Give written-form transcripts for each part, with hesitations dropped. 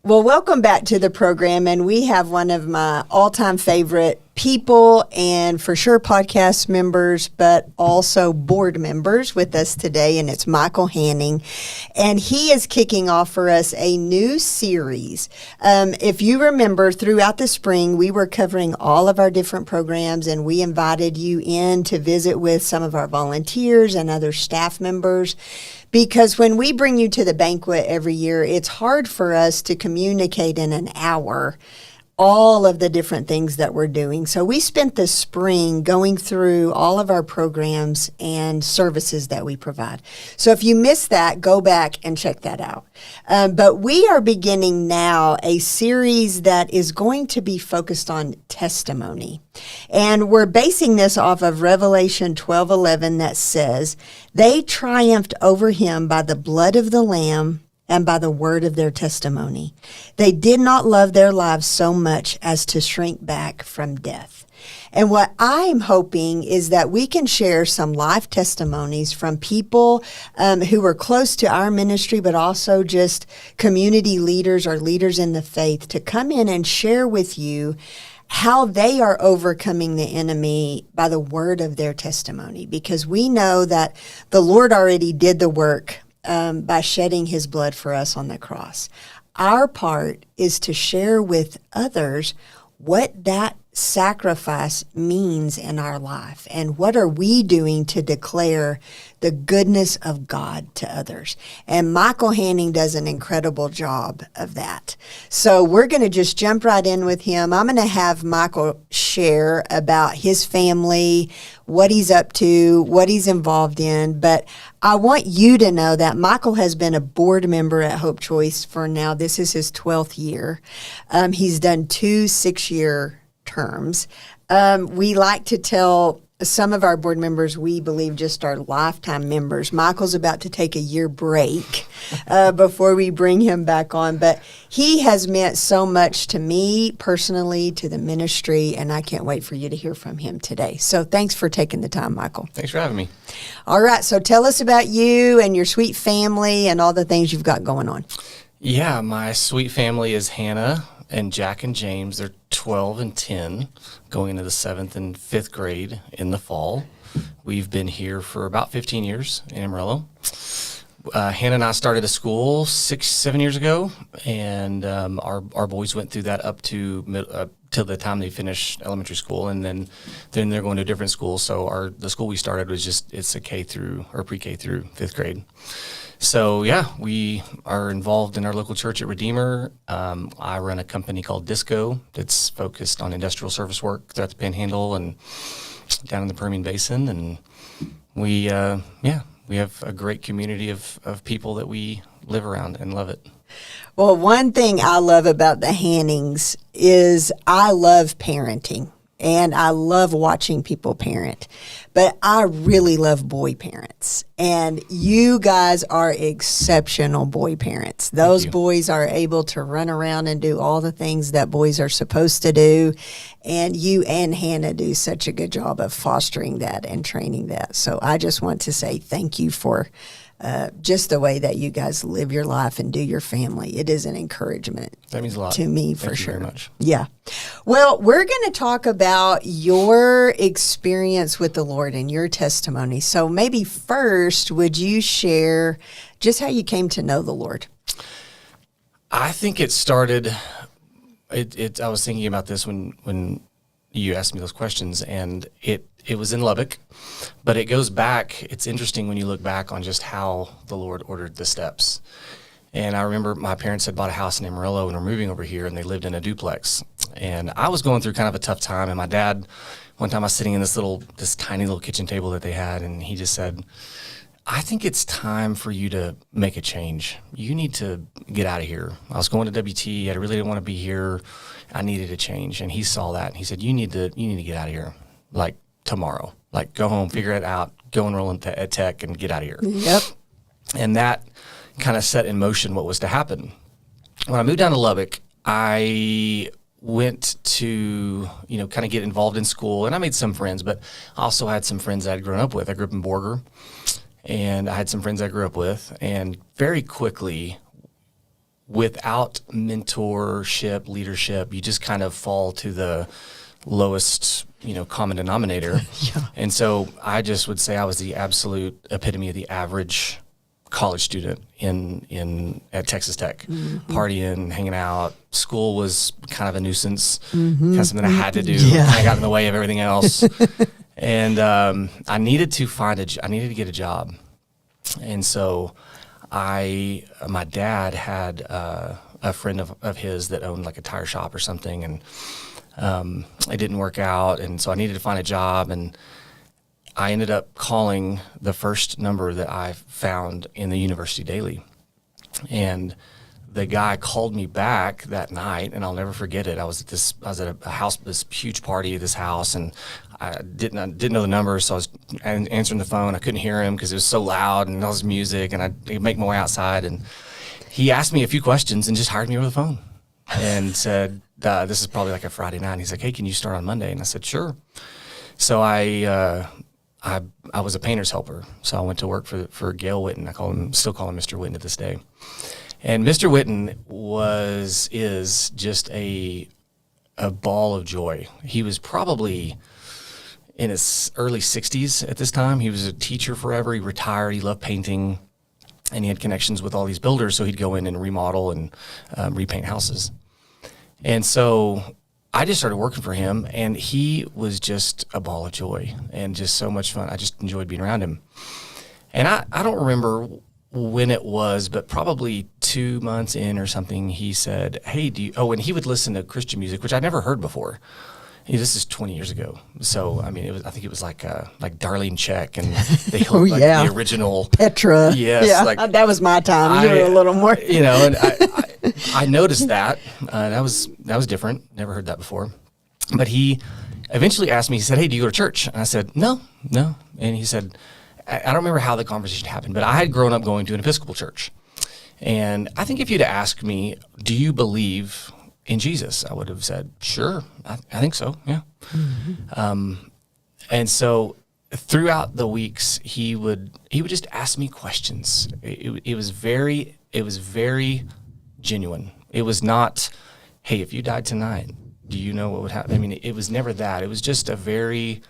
Well, welcome back to the program, and we have one of my all-time favorite people and for sure podcast members, but also board members with us today, and it's Michael Hanning, and he is kicking off for us a new series. If you remember, throughout the spring, we were covering all of our different programs, and we invited you in to visit with some of our volunteers and other staff members. Because when we bring you to the banquet every year, it's hard for us to communicate in an hour all of the different things that we're doing. So we spent the spring going through all of our programs and services that we provide. So if you missed that, go back and check that out. But we are beginning now a series that is going to be focused on testimony. And we're basing this off of Revelation 12:11 that says, "They triumphed over him by the blood of the Lamb and by the word of their testimony. They did not love their lives so much as to shrink back from death." And what I'm hoping is that we can share some live testimonies from people who are close to our ministry, but also just community leaders or leaders in the faith to come in and share with you how they are overcoming the enemy by the word of their testimony. Because we know that the Lord already did the work by shedding his blood for us on the cross. Our part is to share with others what that sacrifice means in our life and what are we doing to declare the goodness of God to others. And Michael Hanning does an incredible job of that. So we're going to just jump right in with him. I'm going to have Michael share about his family, what he's up to, what he's involved in. But I want you to know that Michael has been a board member at Hope Choice for now. This is his 12th year. He's done 2 6-year terms. We like to tell some of our board members we believe just are lifetime members. Michael's about to take a year break before we bring him back on, but he has meant so much to me personally, to the ministry, and I can't wait for you to hear from him today. So thanks for taking the time, Michael. Thanks for having me. All right, so tell us about you and your sweet family and all the things you've got going on. Yeah, my sweet family is Hannah and Jack and James. They're 12 and 10, going into the 7th and 5th grade in the fall. We've been here for about 15 years in Amarillo. Hannah and I started a school 6-7 years ago, and our boys went through that up to till the time they finished elementary school, and then they're going to a different school. So the school we started was it's a K through or pre-K through 5th grade. So yeah, we are involved in our local church at Redeemer. I run a company called Disco that's focused on industrial service work throughout the Panhandle and down in the Permian Basin, and we have a great community of people that we live around and love it. Well, one thing I love about the Hannings is I love parenting, and I love watching people parent, but I really love boy parents, and you guys are exceptional boy parents. Those boys are able to run around and do all the things that boys are supposed to do, and you and Hannah do such a good job of fostering that and training that. So I just want to say thank you for just the way that you guys live your life and do your family. It is an encouragement. That means a lot to me, for Thank sure. You very much. Yeah. Well, we're going to talk about your experience with the Lord and your testimony. So maybe first, would you share just how you came to know the Lord? I think it started. I was thinking about this when you asked me those questions, and it was in Lubbock, but it goes back. It's interesting when you look back on just how the Lord ordered the steps. And I remember my parents had bought a house in Amarillo and were moving over here, and they lived in a duplex. And I was going through kind of a tough time, and my dad, one time I was sitting in this tiny little kitchen table that they had, and he just said, "I think it's time for you to make a change. You need to get out of here." I was going to WT. I really didn't want to be here. I needed a change. And he saw that, and he said, you need to get out of here, like tomorrow. Like, go home, figure it out, go enroll in ed tech, and get out of here. Yep. And that kind of set in motion what was to happen. When I moved down to Lubbock, I went to, kind of get involved in school, and I made some friends, but I also had some friends I had grown up with. I grew up in Borger, and I had some friends I grew up with, and very quickly without mentorship, leadership, you just kind of fall to the lowest, common denominator. Yeah. And so I just would say I was the absolute epitome of the average college student at Texas Tech, partying, hanging out. School was kind of a nuisance, kind of something I had to do. Yeah. Kind of got in the way of everything else. And I needed to get a job. And so my dad had a friend of his that owned like a tire shop or something, and it didn't work out. And so I needed to find a job, and I ended up calling the first number that I found in the University Daily. And the guy called me back that night, and I'll never forget it. I was at a house, this huge party at this house, and I didn't know the number, so I was answering the phone. I couldn't hear him because it was so loud and all this music, and I'd make my way outside. And he asked me a few questions and just hired me over the phone and said, this is probably like a Friday night. And he's like, hey, can you start on Monday? And I said, sure. So I was a painter's helper, so I went to work for Gail Witten. Still call him Mr. Witten to this day. And Mr. Witten is just a ball of joy. He was probably in his early 60s at this time. He was a teacher forever. He retired. He loved painting, and he had connections with all these builders, so he'd go in and remodel and repaint houses. And so I just started working for him, and he was just a ball of joy and just so much fun. I just enjoyed being around him. And I don't remember when it was, but probably 2 months in or something, he said, hey, and he would listen to Christian music, which I'd never heard before. This is 20 years ago. So, I mean, I think it was like Darlene Check and the original. Petra. Yes. Yeah, that was my time. You were a little more. And I noticed that. That was different. Never heard that before. But he eventually asked me, he said, hey, do you go to church? And I said, no. And he said, I don't remember how the conversation happened, but I had grown up going to an Episcopal church. And I think if you'd asked me, do you believe in Jesus, I would have said, sure, I think so, yeah. Mm-hmm. And so throughout the weeks, he would just ask me questions. It was very genuine. It was not, hey, if you died tonight, do you know what would happen? I mean, it was never that. It was just a very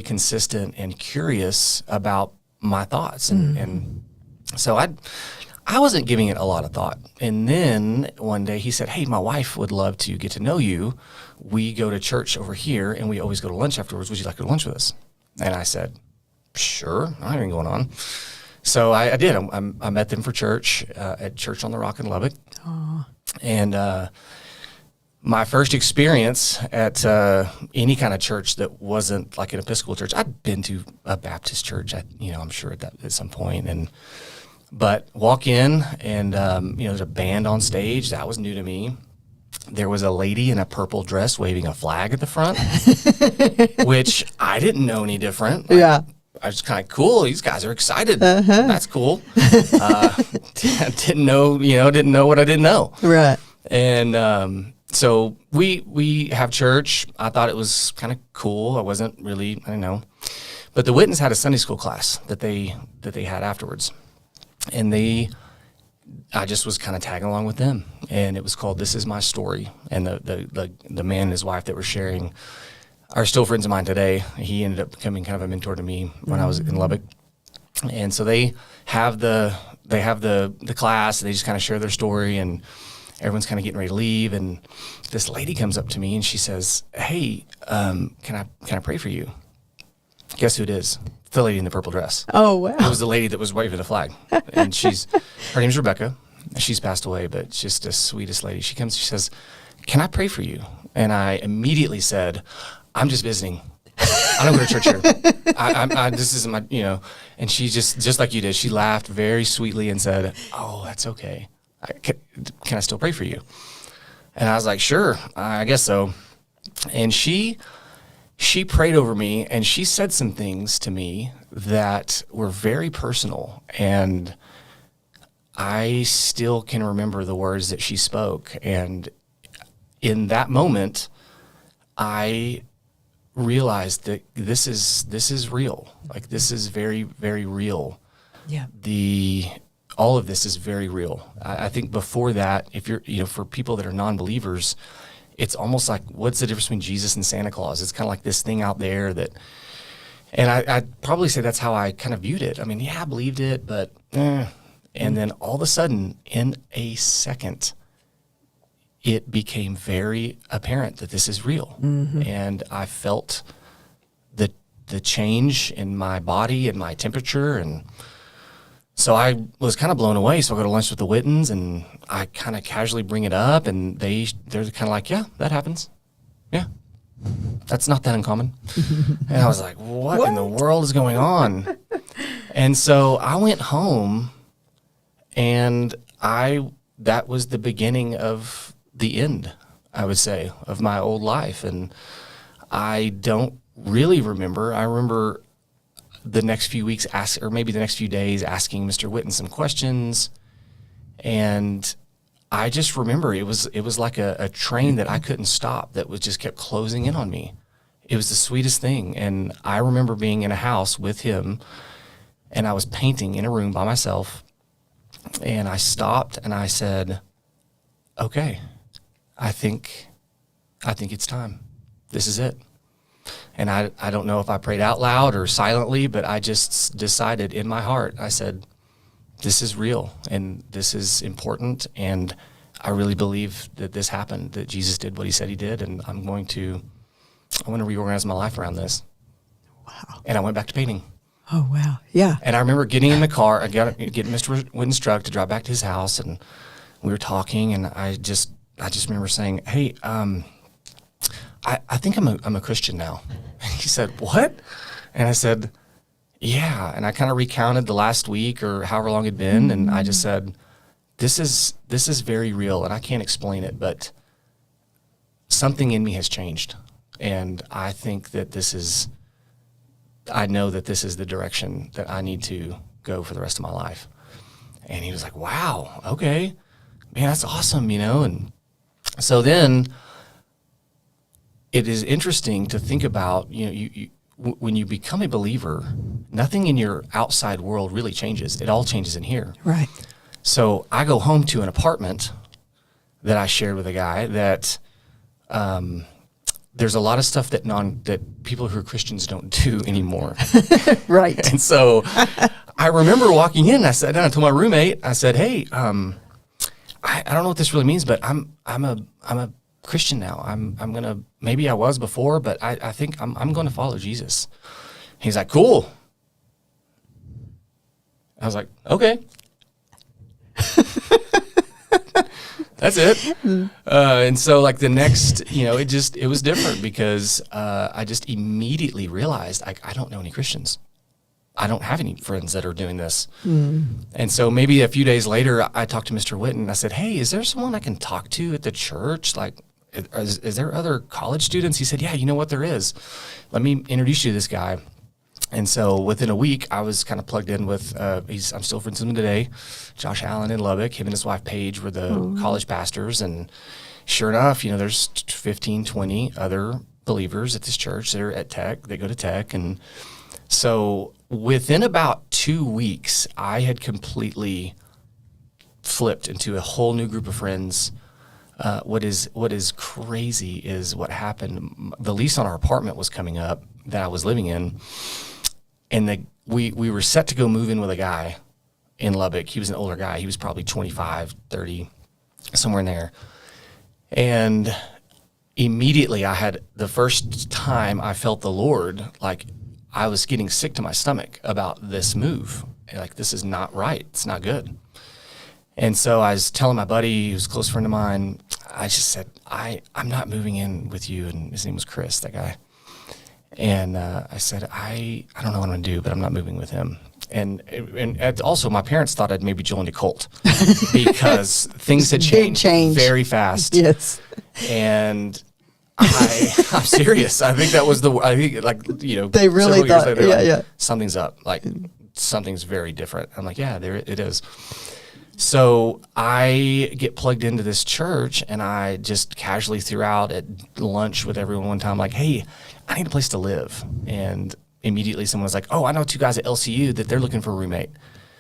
consistent and curious about my thoughts. And so I wasn't giving it a lot of thought. And then one day he said, hey, my wife would love to get to know you. We go to church over here, and we always go to lunch afterwards. Would you like to go to lunch with us? And I said, sure, I don't have anything going on. So I did. I met them for church, at Church on the Rock in Lubbock. Aww. And my first experience at any kind of church that wasn't like an Episcopal church, I'd been to a Baptist church, I'm sure at some point. But walk in, and there's a band on stage. That was new to me. There was a lady in a purple dress waving a flag at the front, which I didn't know any different. Yeah. I was kind of cool. These guys are excited. That's cool. Didn't know what I didn't know. Right. And so we have church. I thought it was kind of cool. I didn't know. But the Wittens had a Sunday school class that they had afterwards. And I just was kind of tagging along with them, and it was called "This Is My Story." And the man and his wife that were sharing are still friends of mine today. He ended up becoming kind of a mentor to me when I was in Lubbock. And so they have the class. They just kind of share their story, and everyone's kind of getting ready to leave. And this lady comes up to me, and she says, "Hey, can I pray for you?" Guess who it is? The lady in the purple dress. Oh, wow. It was the lady that was waving the flag. And her name's Rebecca. She's passed away, but just the sweetest lady. She comes, she says, "Can I pray for you?" And I immediately said, "I'm just visiting. I don't go to church here. This isn't my, And she just like you did, she laughed very sweetly and said, "Oh, that's okay. Can I still pray for you?" And I was like, "Sure, I guess so." And she prayed over me, and she said some things to me that were very personal, and I still can remember the words that she spoke. And in that moment, I realized that this is real. Like, this is very, very real. Yeah. The all of this is very real. I think before that, if you're, for people that are non-believers, it's almost like, what's the difference between Jesus and Santa Claus? It's kind of like this thing out there that, and I'd probably say that's how I kind of viewed it. I mean, yeah, I believed it, but, and then all of a sudden, in a second, it became very apparent that this is real. And I felt the change in my body and my temperature. And so I was kind of blown away. So I go to lunch with the Wittens, and I kind of casually bring it up, and they're kind of like, yeah, that happens. Yeah. That's not that uncommon. And I was like, what in the world is going on? And so I went home, and that was the beginning of the end, I would say, of my old life. And I don't really remember. I remember the next few weeks, or maybe the next few days, asking Mr. Witten some questions. And I just remember it was like a train that I couldn't stop, that was just kept closing in on me. It was the sweetest thing. And I remember being in a house with him, and I was painting in a room by myself. And I stopped and I said, okay, I think it's time. This is it. And I don't know if I prayed out loud or silently, but I just decided in my heart, I said, this is real and this is important. And I really believe that this happened, that Jesus did what he said he did. And I want to reorganize my life around this. Wow. And I went back to painting. Oh, wow. Yeah. And I remember getting in the car, getting Mr. Witten's truck to drive back to his house. And we were talking, and I just remember saying, hey, I think I'm a Christian now. And he said, what? And I said, yeah. And I kind of recounted the last week or however long it'd been. And I just said, this is very real, and I can't explain it, but something in me has changed. And I think that I know that this is the direction that I need to go for the rest of my life. And he was like, wow, okay, man, that's awesome, And so then it is interesting to think about, when you become a believer, nothing in your outside world really changes. It all changes in here. Right. So I go home to an apartment that I shared with a guy that there's a lot of stuff that people who are Christians don't do anymore. Right. And so I remember walking in, I sat down, I told my roommate, I said, hey, I don't know what this really means, but I'm a Christian now. I'm gonna, maybe I was before, but I think I'm going to follow Jesus. He's like, cool. I was like, okay. That's it. And so like the next, it was different because I just immediately realized I don't know any Christians. I don't have any friends that are doing this. And so maybe a few days later, I talked to Mr. Witten. I said, hey, is there someone I can talk to at the church? Like, is there other college students? He said, yeah, you know what, there is. Let me introduce you to this guy. And so within a week, I was kind of plugged in with, I'm still friends with him today, Josh Allen in Lubbock. Him and his wife, Paige, were the college pastors. And sure enough, there's 15, 20 other believers at this church that are at Tech. They go to Tech. And so within about 2 weeks, I had completely flipped into a whole new group of friends. What is crazy is what happened. The lease on our apartment was coming up that I was living in. And we were set to go move in with a guy in Lubbock. He was an older guy. He was probably 25, 30, somewhere in there. And immediately I had the first time I felt the Lord, like I was getting sick to my stomach about this move. Like, this is not right. It's not good. And so I was telling my buddy, who's a close friend of mine, I just said, I'm not moving in with you. And his name was Chris, that guy. And I said, I don't know what I'm going to do, but I'm not moving with him. And also, my parents thought I'd maybe joined a cult because things had changed very fast. Yes. And I'm serious. I think that was they really thought, later, something's up. Like, something's very different. I'm like, yeah, there it is. So I get plugged into this church, and I just casually threw out at lunch with everyone one time, like, hey, I need a place to live. And immediately someone was like, oh, I know 2 guys at LCU that they're looking for a roommate.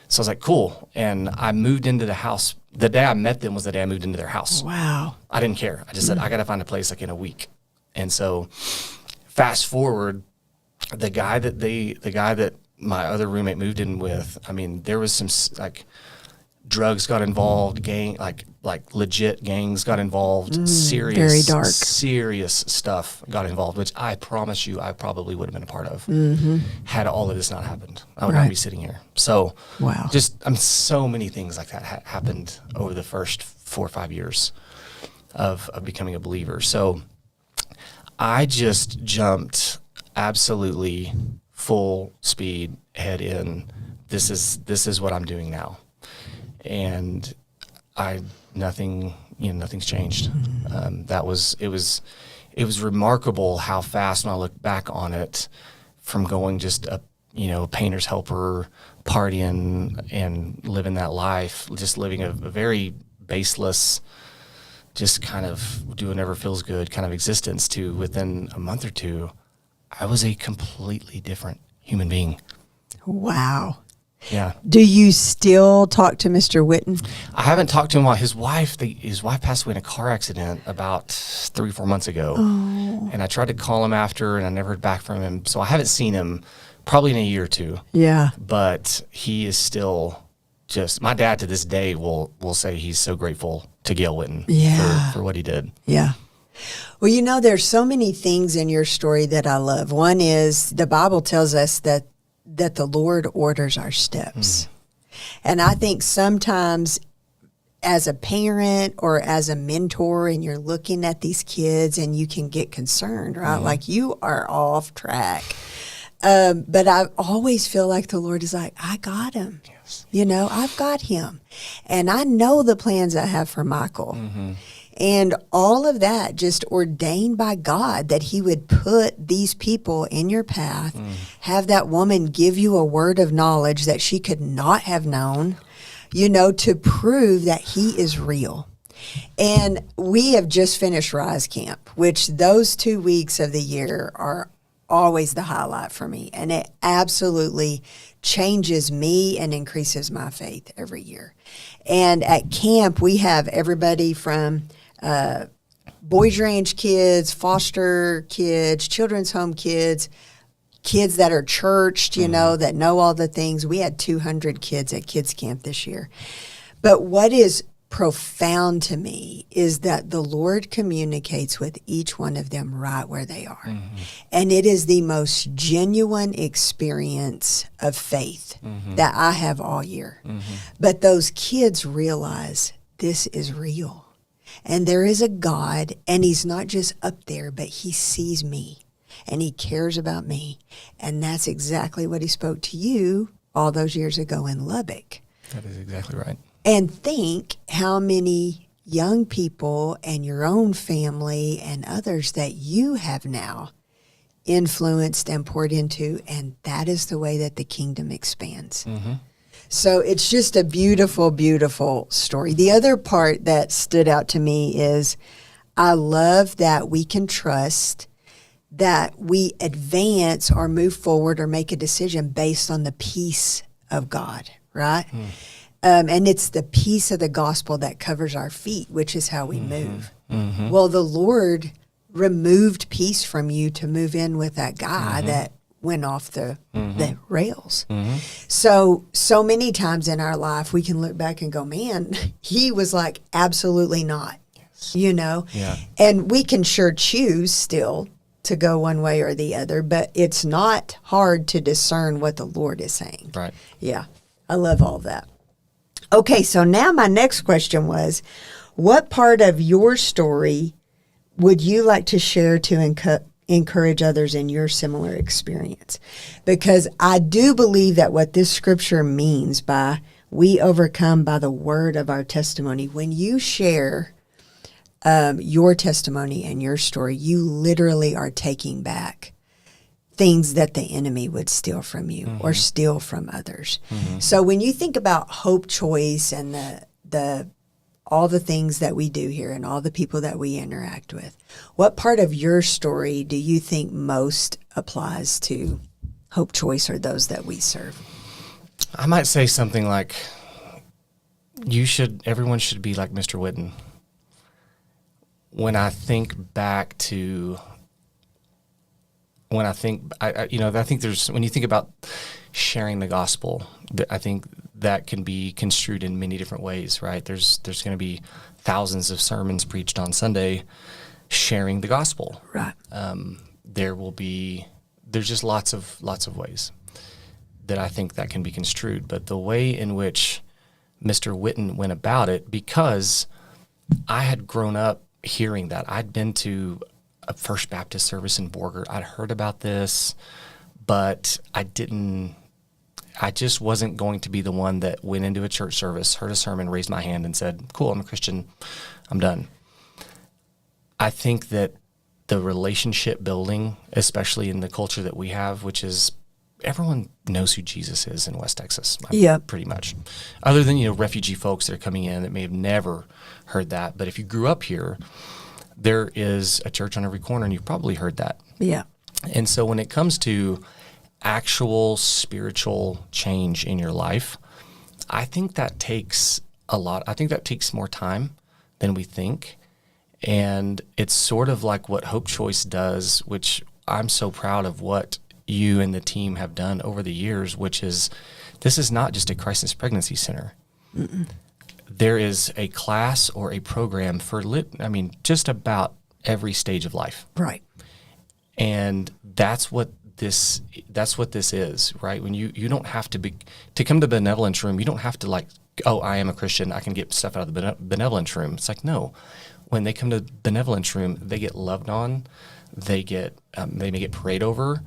So I was like, cool. And I moved into the house. The day I met them was the day I moved into their house. Wow. I didn't care. I just said, I got to find a place like in a week. And so fast forward, the guy that my other roommate moved in with, I mean, there was some like drugs got involved, like legit gangs got involved, serious, very dark, serious stuff got involved, which I promise you I probably would have been a part of had all of this not happened. I would not be sitting here. So wow, so many things like that happened over the first 4 or 5 years of becoming a believer. So I just jumped absolutely full speed head in. This is what I'm doing now. And nothing's changed. It was remarkable how fast when I look back on it, from going just a painter's helper, partying and living that life, just living a very baseless, just kind of do whatever feels good kind of existence, to within a month or two, I was a completely different human being. Wow. Yeah. Do you still talk to Mr. Witten? I haven't talked to him while his wife passed away in a car accident about 3 or 4 months ago. Oh. And I tried to call him after, and I never heard back from him. So I haven't seen him probably in a year or two. Yeah. But he is still just, my dad to this day will say he's so grateful to Gail Witten for what he did. Yeah. Well, there's so many things in your story that I love. One is the Bible tells us that the Lord orders our steps. And I think sometimes as a parent or as a mentor, and you're looking at these kids and you can get concerned, right? Like you are off track. But I always feel like the Lord is like, I got him. Yes. I've got him. And I know the plans I have for Michael. And all of that just ordained by God, that he would put these people in your path, have that woman give you a word of knowledge that she could not have known, to prove that he is real. And we have just finished Rise Camp, which those 2 weeks of the year are always the highlight for me. And it absolutely changes me and increases my faith every year. And at camp, we have everybody from Boys Ranch kids, foster kids, children's home kids that are churched, that know all the things. We had 200 kids at kids camp this year. But what is profound to me is that the Lord communicates with each one of them right where they are. And it is the most genuine experience of faith that I have all year. But those kids realize this is real. And there is a God, and he's not just up there, but he sees me, and he cares about me. And that's exactly what he spoke to you all those years ago in Lubbock. That is exactly right. And think how many young people and your own family and others that you have now influenced and poured into, and that is the way that the kingdom expands. So it's just a beautiful, beautiful story. The other part that stood out to me is I love that we can trust that we advance or move forward or make a decision based on the peace of God, right? And it's the peace of the gospel that covers our feet, which is how we move. Well, the Lord removed peace from you to move in with that guy that went off the rails. So many times in our life, we can look back and go, man, he was like, absolutely not, Yeah. And we can sure choose still to go one way or the other, but it's not hard to discern what the Lord is saying. Right. Yeah. I love all that. Okay. So now my next question was, what part of your story would you like to share to encourage others in your similar experience? Because I do believe that what this scripture means by we overcome by the word of our testimony, when you share your testimony and your story, you literally are taking back things that the enemy would steal from you or steal from others. So when you think about Hope Choice and the all the things that we do here and all the people that we interact with, what part of your story do you think most applies to Hope Choice or those that we serve? I might say something like, everyone should be like Mr. Whitten. When I think back to, I think when you think about sharing the gospel, I think that can be construed in many different ways, right? There's going to be thousands of sermons preached on Sunday sharing the gospel. Right. There's just lots of ways that I think that can be construed. But the way in which Mr. Whitten went about it, because I had grown up hearing that. I'd been to a First Baptist service in Borgert. I'd heard about this, but I just wasn't going to be the one that went into a church service, heard a sermon, raised my hand and said, cool, I'm a Christian, I'm done. I think that the relationship building, especially in the culture that we have, which is everyone knows who Jesus is in West Texas. Pretty much. Other than, refugee folks that are coming in that may have never heard that. But if you grew up here, there is a church on every corner, and you've probably heard that. Yeah. And so when it comes to actual spiritual change in your life, I think that takes a lot. I think that takes more time than we think. And it's sort of like what Hope Choice does, which I'm so proud of what you and the team have done over the years, which is, this is not just a crisis pregnancy center. Mm-mm. There is a class or a program for just about every stage of life. Right. And that's what this is, right? When you don't have to come to the benevolence room, you don't have to I am a Christian, I can get stuff out of the benevolence room. It's like, no. When they come to the benevolence room, they get loved on, they may get prayed over,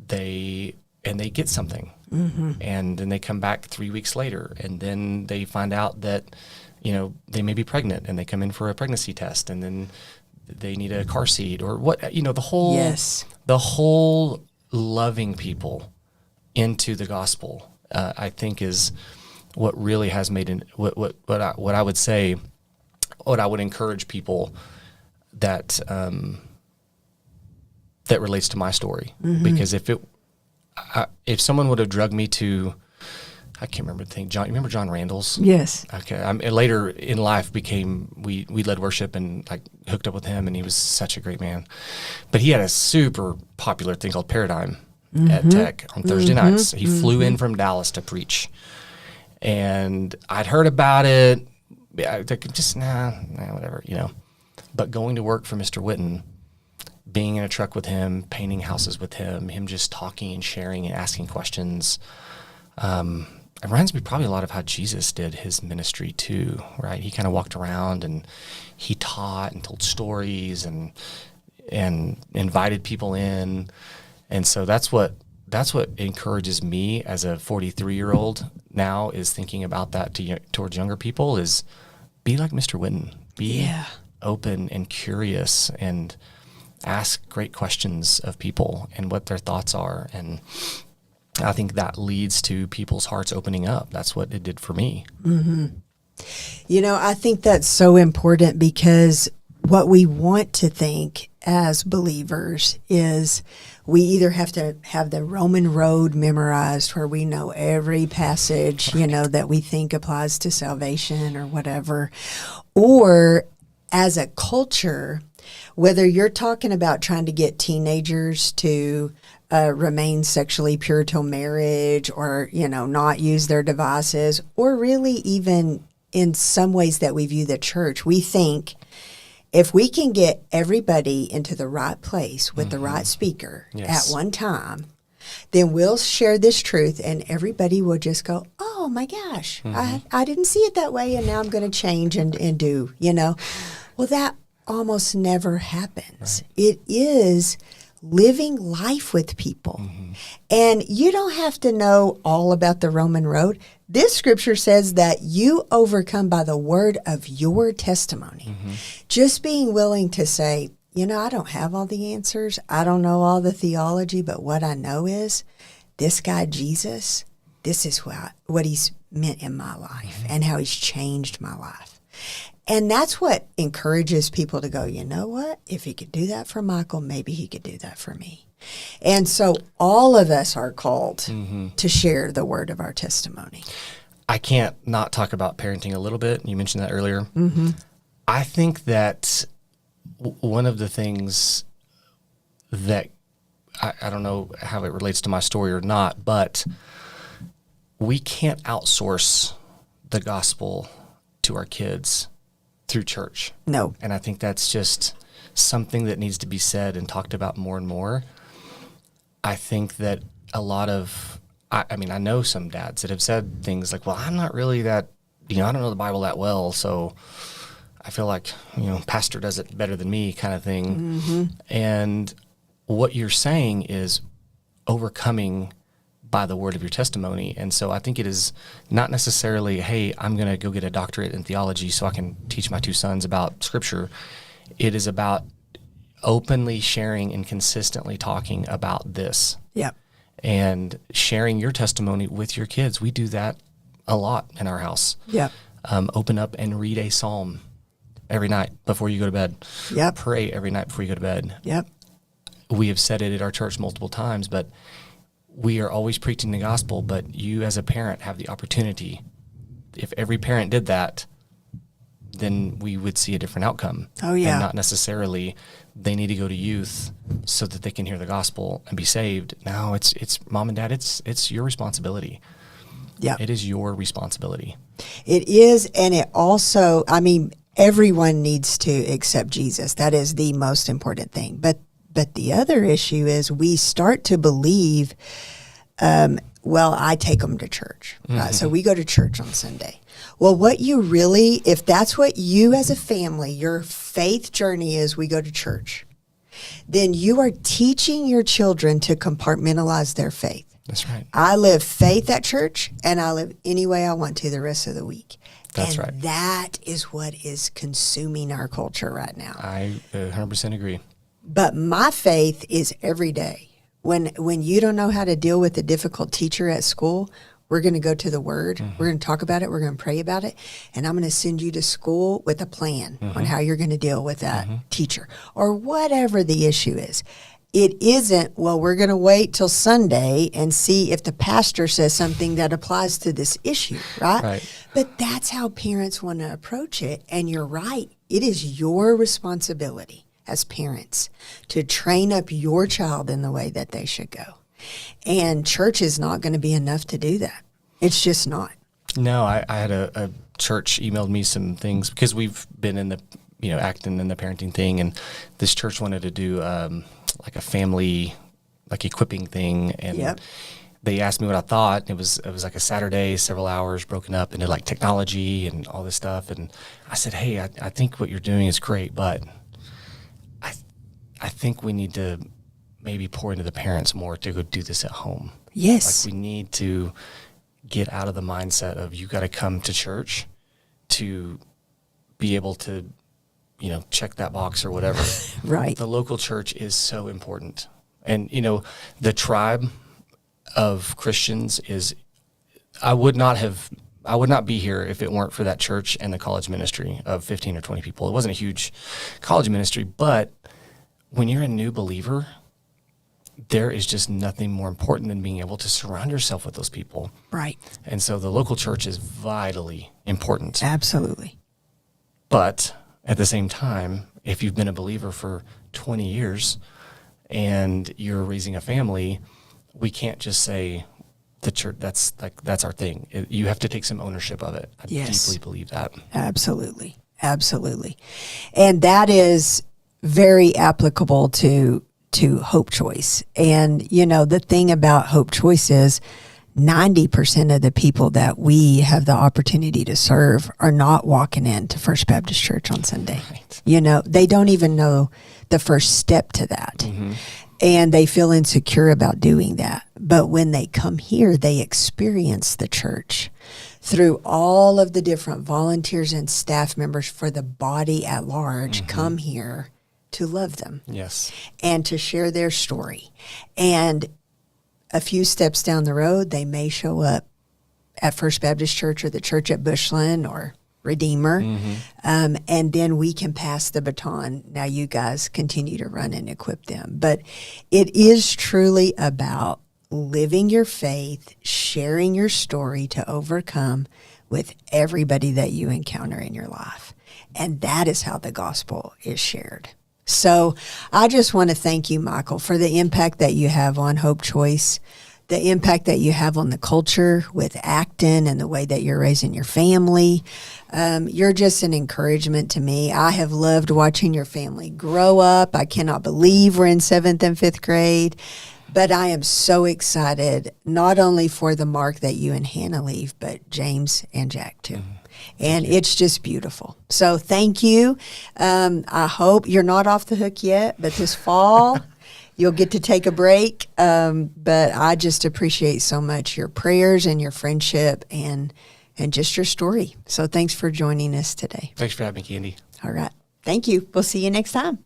they get something. Mm-hmm. And then they come back 3 weeks later, and then they find out that, they may be pregnant, and they come in for a pregnancy test, and then they need a car seat or what, the whole loving people into the gospel, I think is what really has made what I would say, what I would encourage people that relates to my story. Mm-hmm. Because if someone would have drugged me to, I can't remember the thing. John, you remember John Randall's? Yes. Okay. Later in life we led worship and hooked up with him, and he was such a great man. But he had a super popular thing called Paradigm at Tech on Thursday nights. He flew in from Dallas to preach, and I'd heard about it. I just whatever, But going to work for Mr. Whitten, being in a truck with him, painting houses with him just talking and sharing and asking questions, it reminds me probably a lot of how Jesus did his ministry too, right? He kind of walked around and he taught and told stories and invited people in. And so that's what encourages me as a 43-year-old now, is thinking about that towards younger people, is be like Mr. Whitten. Be open and curious and ask great questions of people and what their thoughts are. And I think that leads to people's hearts opening up. That's what it did for me. Mm-hmm. I think that's so important, because what we want to think as believers is we either have to have the Roman road memorized where we know every passage, that we think applies to salvation or whatever, or as a culture, whether you're talking about trying to get teenagers to remain sexually pure till marriage, or, not use their devices, or really even in some ways that we view the church, we think if we can get everybody into the right place with the right speaker at one time, then we'll share this truth and everybody will just go, oh my gosh, I didn't see it that way, and now I'm going to change and do, Well, that almost never happens. Right. It is living life with people. Mm-hmm. And you don't have to know all about the Roman road. This scripture says that you overcome by the word of your testimony. Mm-hmm. Just being willing to say, I don't have all the answers. I don't know all the theology, but what I know is this guy, Jesus, this is what he's meant in my life, and how he's changed my life. And that's what encourages people to go, you know what? If he could do that for Michael, maybe he could do that for me. And so all of us are called to share the word of our testimony. I can't not talk about parenting a little bit. You mentioned that earlier. I think that one of the things that I don't know how it relates to my story or not, but we can't outsource the gospel to our kids through church. No. And I think that's just something that needs to be said and talked about more and more. I think that a lot of, I mean, I know some dads that have said things like, well, I'm not really that, I don't know the Bible that well, so I feel like, pastor does it better than me kind of thing. And what you're saying is overcoming by the word of your testimony. And so I think it is not necessarily, hey, I'm going to go get a doctorate in theology so I can teach my 2 sons about Scripture. It is about openly sharing and consistently talking about this. Yep. And sharing your testimony with your kids. We do that a lot in our house. Yep. Open up and read a psalm every night before you go to bed. Yep. Pray every night before you go to bed. Yep. We have said it at our church multiple times, but we are always preaching the gospel, but you as a parent have the opportunity. If every parent did that, then we would see a different outcome. Oh, yeah. And not necessarily they need to go to youth so that they can hear the gospel and be saved. No, it's mom and dad, it's your responsibility. Yeah. It is your responsibility. It is, and it also, everyone needs to accept Jesus. That is the most important thing. But the other issue is we start to believe, I take them to church. Right? So we go to church on Sunday. Well, what you really, if that's what you as a family, your faith journey is, we go to church, then you are teaching your children to compartmentalize their faith. That's right. I live faith at church, and I live any way I want to the rest of the week. That's and right. That is what is consuming our culture right now. I 100% agree. But my faith is every day. When you don't know how to deal with a difficult teacher at school, we're going to go to the Word. We're going to talk about it. We're going to pray about it. And I'm going to send you to school with a plan on how you're going to deal with that teacher or whatever the issue is. It isn't, we're going to wait till Sunday and see if the pastor says something that applies to this issue, right? But that's how parents want to approach it. And you're right. It is your responsibility as parents to train up your child in the way that they should go. And church is not going to be enough to do that. It's just not. No, I had a church emailed me some things because we've been in the, acting in the parenting thing. And this church wanted to do like a family, like equipping thing. And they asked me what I thought. It was like a Saturday, several hours broken up into like technology and all this stuff. And I said, hey, I think what you're doing is great, but I think we need to maybe pour into the parents more to go do this at home. Yes. Like we need to get out of the mindset of you got to come to church to be able to, check that box or whatever. Right. The local church is so important. And, the tribe of Christians is, I would not be here if it weren't for that church and the college ministry of 15 or 20 people. It wasn't a huge college ministry, but when you're a new believer, there is just nothing more important than being able to surround yourself with those people. Right. And so the local church is vitally important. Absolutely. But at the same time, if you've been a believer for 20 years and you're raising a family, we can't just say the church, that's our thing. You have to take some ownership of it. I deeply believe that. Absolutely. Absolutely. And that is very applicable to Hope Choice. And, the thing about Hope Choice is 90% of the people that we have the opportunity to serve are not walking into First Baptist Church on Sunday. Right. They don't even know the first step to that. And they feel insecure about doing that. But when they come here, they experience the church through all of the different volunteers and staff members for the body at large come here to love them. Yes. And to share their story. And a few steps down the road, they may show up at First Baptist Church or the church at Bushland or redeemer. And then we can pass the baton. Now you guys continue to run and equip them. But it is truly about living your faith, sharing your story to overcome with everybody that you encounter in your life. And that is how the gospel is shared. So I just want to thank you, Michael, for the impact that you have on Hope Choice, the impact that you have on the culture with Acton and the way that you're raising your family. You're just an encouragement to me. I have loved watching your family grow up. I cannot believe we're in 7th and 5th grade. But I am so excited, not only for the mark that you and Hannah leave, but James and Jack too. And it's just beautiful. So thank you. I hope you're not off the hook yet, but this fall you'll get to take a break. But I just appreciate so much your prayers and your friendship and just your story. So thanks for joining us today. Thanks for having me, Candy. All right. Thank you. We'll see you next time.